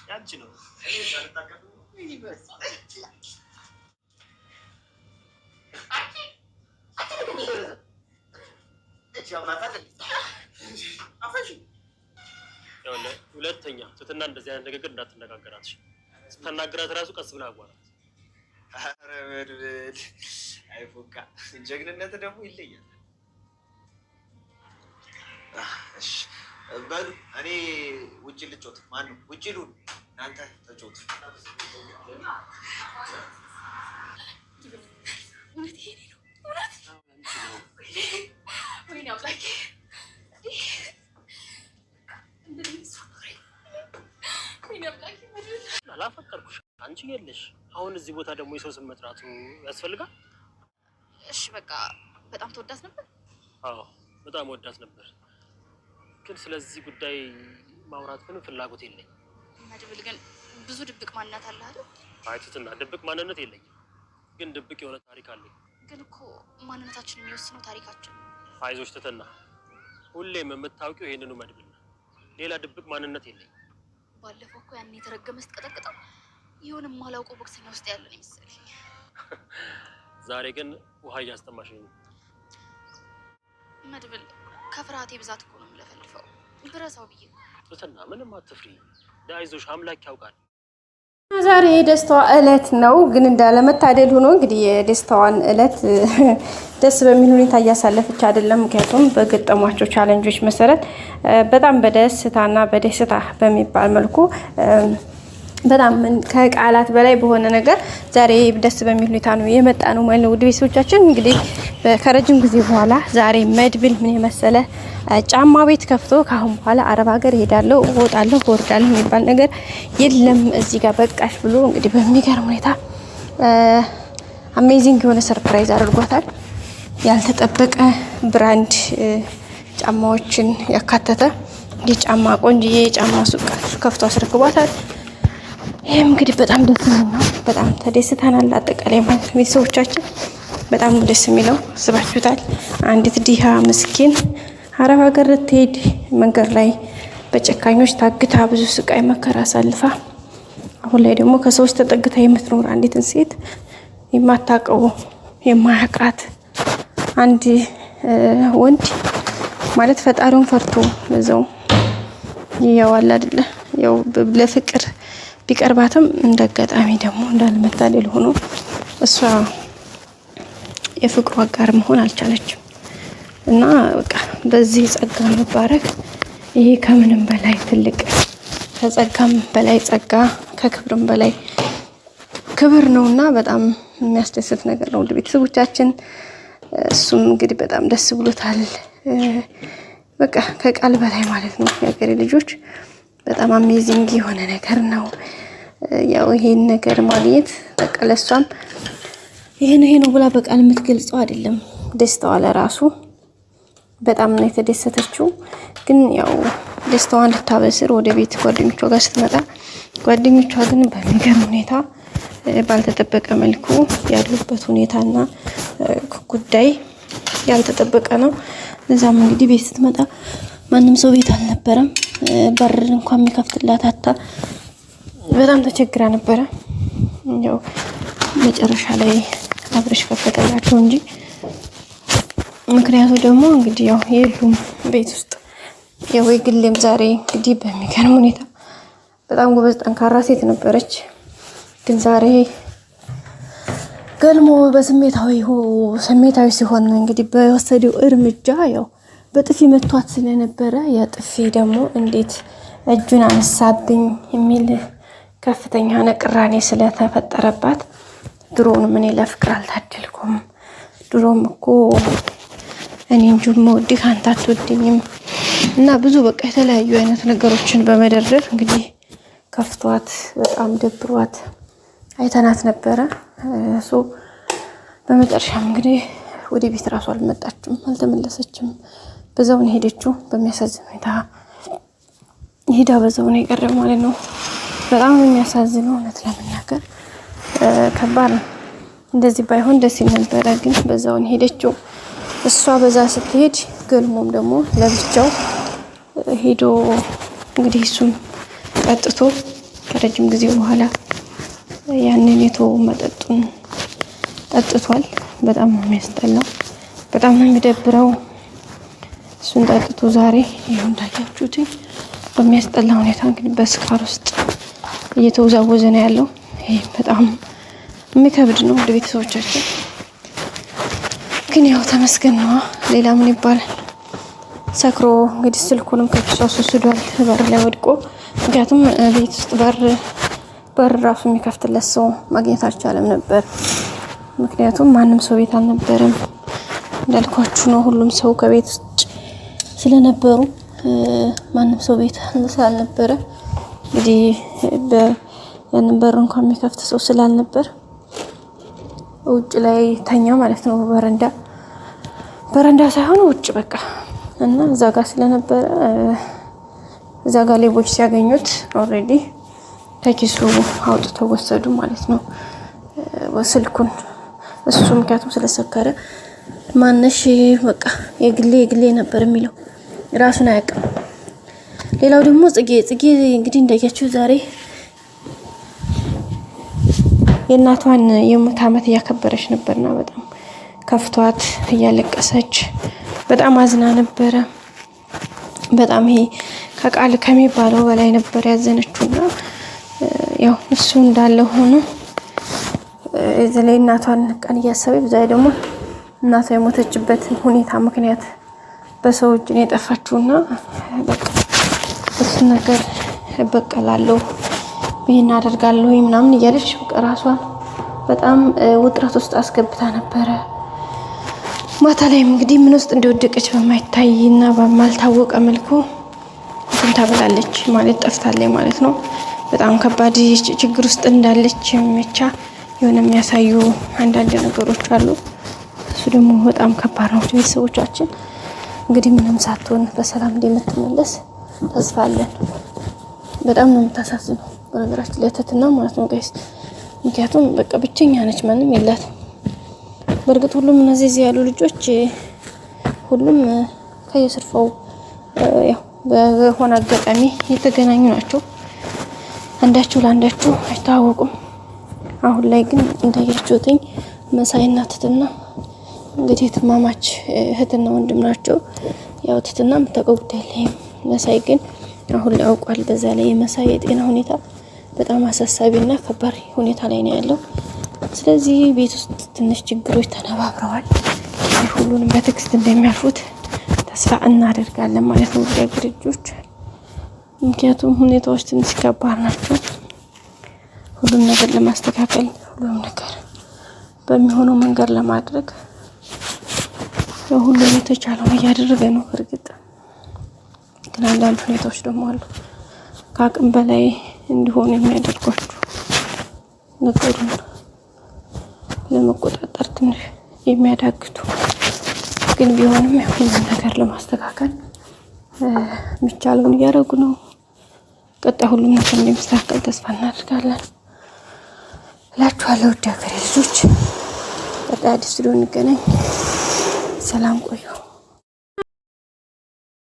ያንቺ ነው ሁለተኛ ትትና እንደዚህ አይነት ንግግር እንዳትነጋገራት ስትናገራት ራሱ ቀስ ብላ አጓራት። ኧረ መድብል አይፎካ ጀግንነት ደግሞ ይለያል። እሺ በሉ እኔ ውጪ ልጮት። ማነው ውጪ ሉን እናንተ ተጮቱ። አላፈቀርኩሽ አንቺ የለሽ። አሁን እዚህ ቦታ ደግሞ የሰው ስም መጥራቱ ያስፈልጋል? እሺ በቃ በጣም ተወዳት ነበር። አዎ በጣም ወዳት ነበር፣ ግን ስለዚህ ጉዳይ ማውራት ምንም ፍላጎት የለኝም። መድብል ግን ብዙ ድብቅ ማንነት አለ አይደል? አይ ትትና ድብቅ ማንነት የለኝም፣ ግን ድብቅ የሆነ ታሪክ አለኝ። ግን እኮ ማንነታችን የሚወስነው ታሪካችን። አይዞሽ ትትና፣ ሁሌም የምታውቂው ይሄንኑ መድብል ነው። ሌላ ድብቅ ማንነት የለኝም። ባለፈው እኮ ያን የተረገመ ስትቀጠቅጠው የሆነ የማላውቀው ቦክሰኛ ውስጥ ያለን ይመስለኝ። ዛሬ ግን ውሃ እያስጠማሽኝ ነው። መድብል ከፍርሃቴ ብዛት እኮ ነው የምለፈልፈው። ብረሳው ብዬ ትትና፣ ምንም አትፍሪ፣ አይዞሽ አምላክ ያውቃል። ዛሬ የደስታዋ እለት ነው፣ ግን እንዳለመታደል ሆኖ እንግዲህ የደስታዋን እለት ደስ በሚል ሁኔታ እያሳለፈች አይደለም። ምክንያቱም በገጠሟቸው ቻሌንጆች መሰረት በጣም በደስታና በደስታ በሚባል መልኩ በጣም ከቃላት በላይ በሆነ ነገር ዛሬ ደስ በሚል ሁኔታ ነው የመጣ ነው ማለት ነው። ውድ ቤተሰቦቻችን እንግዲህ ከረጅም ጊዜ በኋላ ዛሬ መድብል ምን የመሰለ ጫማ ቤት ከፍቶ ካሁን በኋላ አረብ ሀገር ሄዳለሁ፣ እወጣለሁ፣ ወርዳለሁ የሚባል ነገር የለም እዚህ ጋር በቃሽ ብሎ እንግዲህ በሚገርም ሁኔታ አሜዚንግ የሆነ ሰርፕራይዝ አድርጓታል። ያልተጠበቀ ብራንድ ጫማዎችን ያካተተ የጫማ ቆንጅዬ የጫማ ሱቅ ከፍቶ አስረክቧታል። ይህም እንግዲህ በጣም ደስ የሚል ነው። በጣም ተደስተናል። አጠቃላይ ማለት ቤተሰቦቻችን በጣም ደስ የሚለው ስባችሁታል። አንዲት ድሃ ምስኪን አረብ ሀገር ልትሄድ መንገድ ላይ በጨካኞች ታግታ ብዙ ስቃይ መከራ አሳልፋ አሁን ላይ ደግሞ ከሰዎች ተጠግታ የምትኖር አንዲትን ሴት የማታውቀው የማያውቃት አንድ ወንድ ማለት ፈጣሪውን ፈርቶ በዛው ያዋል አይደለ ያው ለፍቅር ቢቀርባትም እንደአጋጣሚ ደግሞ እንዳልመታደል ሆኖ እሷ የፍቅሩ አጋር መሆን አልቻለችም እና በቃ በዚህ ጸጋ መባረክ ይሄ ከምንም በላይ ትልቅ ከጸጋም በላይ ጸጋ ከክብርም በላይ ክብር ነውና በጣም የሚያስደስት ነገር ነው። ውድ ቤተሰቦቻችን እሱም እንግዲህ በጣም ደስ ብሎታል። በቃ ከቃል በላይ ማለት ነው። የሀገሬ ልጆች በጣም አሜዚንግ የሆነ ነገር ነው። ያው ይሄን ነገር ማግኘት በቃ ለሷም ይሄ ነው ብላ በቃል የምትገልጸው አይደለም። ደስታዋ ለራሱ በጣም ነው የተደሰተችው። ግን ያው ደስታዋን ልታበስር ወደ ቤት ጓደኞቿ ጋር ስትመጣ ጓደኞቿ ግን በሚገርም ሁኔታ ባልተጠበቀ መልኩ ያሉበት ሁኔታና ጉዳይ ያልተጠበቀ ነው። እዛም እንግዲህ ቤት ስትመጣ ማንም ሰው ቤት አልነበረም። በር እንኳን የሚከፍትላት አታ በጣም ተቸግራ ነበረ። ያው መጨረሻ ላይ አብረሽ ከፈተላቸው እንጂ ምክንያቱ ደግሞ እንግዲህ ያው የሉም ቤት ውስጥ። ያው ግሌም ዛሬ እንግዲህ በሚገርም ሁኔታ በጣም ጎበዝ ጠንካራ ሴት ነበረች። ግን ዛሬ ገልሞ በስሜታዊ ሲሆን ነው እንግዲህ በወሰደው እርምጃ ያው በጥፊ መቷት ስለነበረ ያ ጥፊ ደግሞ እንዴት እጁን አነሳብኝ የሚል ከፍተኛ ነቅራኔ ስለተፈጠረባት ድሮውንም እኔ ለፍቅር አልታደልኩም፣ ድሮም እኮ እኔ እንጂ የምወድህ አንተ አትወድኝም እና ብዙ በቃ የተለያዩ አይነት ነገሮችን በመደርደር እንግዲህ ከፍቷት በጣም ደብሯት አይተናት ነበረ። በመጨረሻም እንግዲህ ወደ ቤት ራሱ አልመጣችም፣ አልተመለሰችም። በዛው ነው ሄደችው። በሚያሳዝን ሁኔታ ሄዳ በዛው ነው የቀረው ማለት ነው። በጣም የሚያሳዝነው እውነት ለመናገር ከባድ ነው። እንደዚህ ባይሆን ደስ ይል ነበረ፣ ግን በዛው ነው ሄደችው። እሷ በዛ ስትሄድ ገልሞም ደግሞ ለብቻው ሄዶ እንግዲህ እሱም ጠጥቶ ከረጅም ጊዜ በኋላ ያንን የተወው መጠጡን ጠጥቷል። በጣም ነው የሚያስጠላው፣ በጣም ነው የሚደብረው። እሱን ጠጥቶ ዛሬ ይኸው እንዳያችሁት በሚያስጠላ ሁኔታ እንግዲህ በስካር ውስጥ እየተወዛወዘ ነው ያለው። ይሄ በጣም የሚከብድ ነው። ወደ ቤተሰቦቻችን ግን ያው ተመስገን ነው። ሌላ ምን ይባላል? ሰክሮ እንግዲህ ስልኩንም ከኪሱ አስወስዷል በር ላይ ወድቆ። ምክንያቱም ቤት ውስጥ በር ራሱ የሚከፍትለት ሰው ማግኘት አልቻለም ነበር። ምክንያቱም ማንም ሰው ቤት አልነበረም። እንዳልኳችሁ ነው። ሁሉም ሰው ከቤት ውጭ ስለነበሩ ማንም ሰው ቤት ስላልነበረ እንግዲህ ያንን በር እንኳን የሚከፍት ሰው ስላልነበር ውጭ ላይ ተኛ ማለት ነው። በረንዳ ሳይሆን ውጭ በቃ እና እዛ ጋር ስለነበረ እዛ ጋር ሌቦች ሲያገኙት ኦልሬዲ ከኪሱ አውጥተው ወሰዱ ማለት ነው ስልኩን። እሱ ምክንያቱም ስለሰከረ ማነሽ በቃ የግሌ ነበር የሚለው ራሱን አያውቅም። ሌላው ደግሞ ጽጌ እንግዲህ እንዳያችሁ ዛሬ የእናቷን የሞት ዓመት እያከበረች ነበርና በጣም ከፍቷት እያለቀሰች በጣም አዝና ነበረ። በጣም ይሄ ከቃል ከሚባለው በላይ ነበር ያዘነችውና ያው እሱ እንዳለ ሆኖ እዚህ ላይ እናቷን ቀን እያሰበ በዛ ደግሞ እናቷ የሞተችበት ሁኔታ ምክንያት በሰው እጅ ነው የጠፋችውና በቃ እሱ ነገር እበቀላለሁ ይሄን አደርጋለሁ ምናምን እያለች ራሷን በጣም ውጥረት ውስጥ አስገብታ ነበረ። ማታ ላይም እንግዲህ ምን ውስጥ እንደወደቀች በማይታይና በማልታወቀ መልኩ ትንታብላለች ማለት ጠፍታለች ማለት ነው። በጣም ከባድ ችግር ውስጥ እንዳለች ብቻ የሆነ የሚያሳዩ አንዳንድ ነገሮች አሉ። እሱ ደግሞ በጣም ከባድ ነው። ቤተሰቦቻችን እንግዲህ ምንም ሳትሆን በሰላም እንደምትመለስ ተስፋ አለን። በጣም ነው የምታሳዝነው በነገራችን ላይ ትትና ማለት ነው ጋይስ። ምክንያቱም በቃ ብቸኛ ነች፣ ማንም የላትም። በእርግጥ ሁሉም እነዚህ ያሉ ልጆች ሁሉም ከየስርፋው ያው በሆነ አጋጣሚ የተገናኙ ናቸው። አንዳቸው ለአንዳቸው አይተዋወቁም። አሁን ላይ ግን እንዳያችሁትኝ መሳይና ትትና እንግዲህ ትማማች እህትና ወንድም ናቸው። ያው ትትና የምታውቀው ጉዳይ የለም። መሳይ ግን አሁን ላይ አውቋል። በዛ ላይ የመሳይ የጤና ሁኔታ በጣም አሳሳቢና ከባድ ሁኔታ ላይ ነው ያለው። ስለዚህ ቤት ውስጥ ትንሽ ችግሮች ተነባብረዋል። ሁሉንም በትዕግስት እንደሚያልፉት ተስፋ እናደርጋለን ማለት ነው ልጆች። ምክንያቱም ሁኔታዎች ትንሽ ከባድ ናቸው። ሁሉም ነገር ለማስተካከል ሁሉም ነገር በሚሆነው መንገድ ለማድረግ ሁሉም የተቻለው እያደረገ ነው። እርግጥ ግን አንዳንድ ሁኔታዎች ደግሞ አሉ ከአቅም በላይ እንዲሆን የሚያደርጓቸው ነገሩን ለመቆጣጠር ትንሽ የሚያዳግቱ ግን ቢሆንም ሁሉም ነገር ለማስተካከል የሚቻለውን እያደረጉ ነው። ቀጣይ ሁሉም ነገር እንደሚስተካከል ተስፋ እናደርጋለን እላችኋለሁ። ውድ ሀገሬ ልጆች ቀጣይ አዲስ ቪዲዮ እንገናኝ። ሰላም ቆዩ።